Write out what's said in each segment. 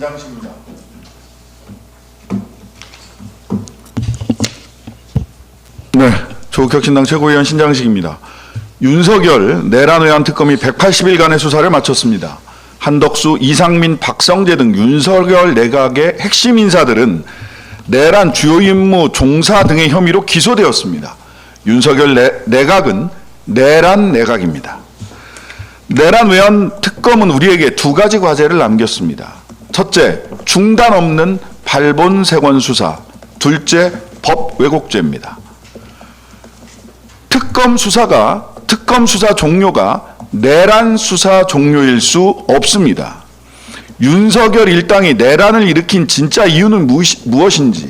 신장식입니다. 네, 조국혁신당 최고위원 신장식입니다. 윤석열 내란 외환 특검이 180일간의 수사를 마쳤습니다. 한덕수, 이상민, 박성재 등 윤석열 내각의 핵심 인사들은 내란 주요 임무 종사 등의 혐의로 기소되었습니다. 윤석열 내각은 내란 내각입니다. 내란 외환 특검은 우리에게 두 가지 과제를 남겼습니다. 첫째, 중단 없는 발본색원 수사. 둘째, 법 왜곡죄입니다. 특검 수사 종료가 내란 수사 종료일 수 없습니다. 윤석열 일당이 내란을 일으킨 진짜 이유는 무엇인지,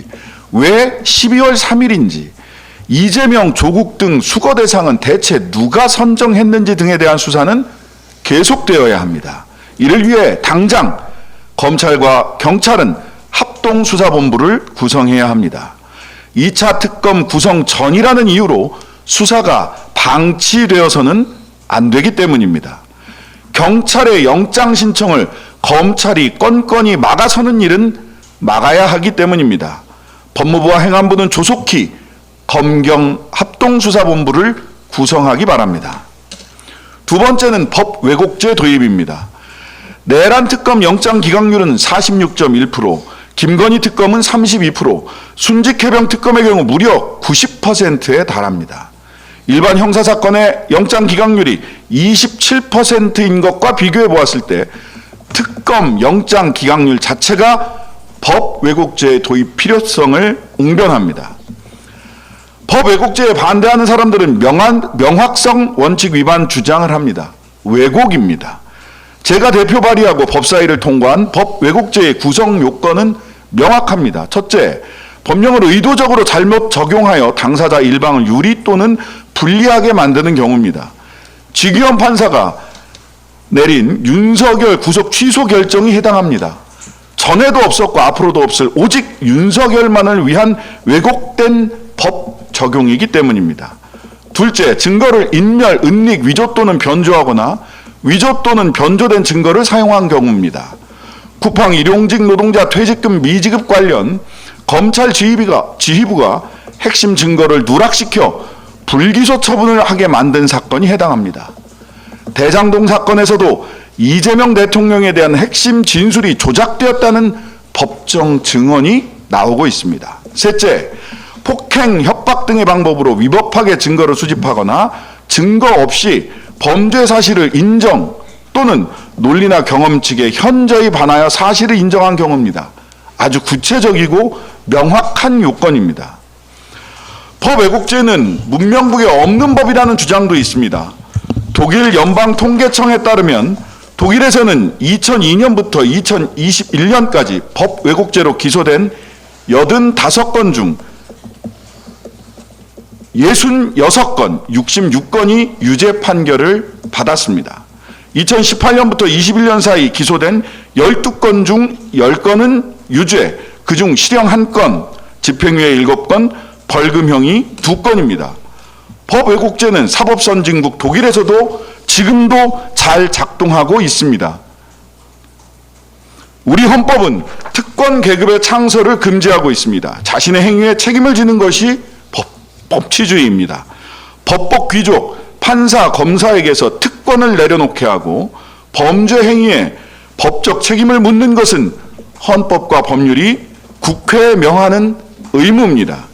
왜 12월 3일인지, 이재명, 조국 등 수거 대상은 대체 누가 선정했는지 등에 대한 수사는 계속되어야 합니다. 이를 위해 당장 검찰과 경찰은 합동수사본부를 구성해야 합니다. 2차 특검 구성 전이라는 이유로 수사가 방치되어서는 안 되기 때문입니다. 경찰의 영장 신청을 검찰이 건건히 막아서는 일은 막아야 하기 때문입니다. 법무부와 행안부는 조속히 검경 합동수사본부를 구성하기 바랍니다. 두 번째는 법 왜곡죄 도입입니다. 내란 특검 영장 기각률은 46.1%, 김건희 특검은 32%, 순직해병 특검의 경우 무려 90%에 달합니다. 일반 형사사건의 영장 기각률이 27%인 것과 비교해 보았을 때 특검 영장 기각률 자체가 법 왜곡죄의 도입 필요성을 웅변합니다. 법 왜곡죄에 반대하는 사람들은 명확성 원칙 위반 주장을 합니다. 왜곡입니다. 제가 대표 발의하고 법사위를 통과한 법 왜곡죄의 구성 요건은 명확합니다. 첫째, 법령을 의도적으로 잘못 적용하여 당사자 일방을 유리 또는 불리하게 만드는 경우입니다. 지기현 판사가 내린 윤석열 구속 취소 결정이 해당합니다. 전에도 없었고 앞으로도 없을 오직 윤석열만을 위한 왜곡된 법 적용이기 때문입니다. 둘째, 증거를 인멸, 은닉, 위조 또는 변조하거나 위조 또는 변조된 증거를 사용한 경우입니다. 쿠팡 일용직 노동자 퇴직금 미지급 관련 검찰 지휘부가 핵심 증거를 누락시켜 불기소 처분을 하게 만든 사건이 해당합니다. 대장동 사건에서도 이재명 대통령에 대한 핵심 진술이 조작되었다는 법정 증언이 나오고 있습니다. 셋째, 폭행, 협박 등의 방법으로 위법하게 증거를 수집하거나 증거 없이 범죄 사실을 인정 또는 논리나 경험칙에 현저히 반하여 사실을 인정한 경우입니다. 아주 구체적이고 명확한 요건입니다. 법 왜곡죄는 문명국에 없는 법이라는 주장도 있습니다. 독일 연방통계청에 따르면 독일에서는 2002년부터 2021년까지 법 왜곡죄로 기소된 85건 중 66건, 66건이 유죄 판결을 받았습니다. 2018년부터 21년 사이 기소된 12건 중 10건은 유죄, 그중 실형 1건, 집행유예 7건, 벌금형이 2건입니다. 법 왜곡죄는 사법선진국 독일에서도 지금도 잘 작동하고 있습니다. 우리 헌법은 특권 계급의 창설을 금지하고 있습니다. 자신의 행위에 책임을 지는 것이 법치주의입니다. 법복 귀족, 판사, 검사에게서 특권을 내려놓게 하고 범죄 행위에 법적 책임을 묻는 것은 헌법과 법률이 국회에 명하는 의무입니다.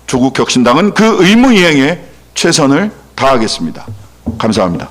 조국혁신당은 그 의무 이행에 최선을 다하겠습니다. 감사합니다.